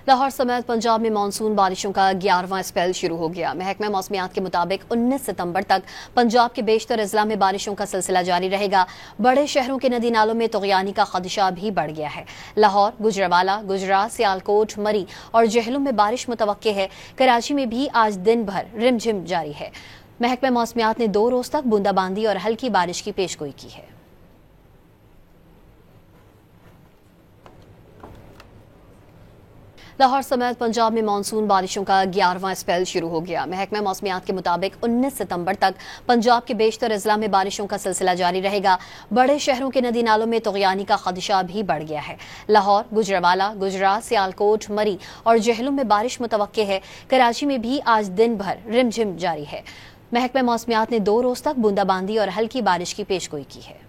लाहौर समेत पंजाब में मानसून बारिशों का 11वां स्पेल शुरू हो गया। महकमा मौसमियात के मुताबिक 19 सितंबर तक पंजाब के बेशतर अजला में बारिशों का सिलसिला जारी रहेगा। बड़े शहरों के नदी नालों में तुग़यानी का खदशा भी बढ़ गया है। लाहौर, गुजरावाला, गुजरात, सियालकोट, मरी और जहलुम में बारिश मुतवक्के है। कराची में भी आज दिन भर रिमझिम जारी है। महकमा मौसमियात ने 2 रोज तक बूंदाबांदी और हल्की बारिश की पेशगोई की है। लाहौर समेत पंजाब में मानसून बारिशों का 11वां स्पेल शुरू हो गया। महकमा मौसमियात के मुताबिक 19 सितंबर तक पंजाब के बेशतर अजला में बारिशों का सिलसिला जारी रहेगा। बड़े शहरों के नदी नालों में तुग़यानी का खदशा भी बढ़ गया है। लाहौर, गुजरावाला, गुजरात, सियालकोट, मरी और जहलुम में बारिश मुतवक्के है। कराची में भी आज दिन भर रिमझिम जारी है। महकमा मौसमियात ने 2 रोज तक बूंदाबांदी और हल्की बारिश की पेशगोई की है।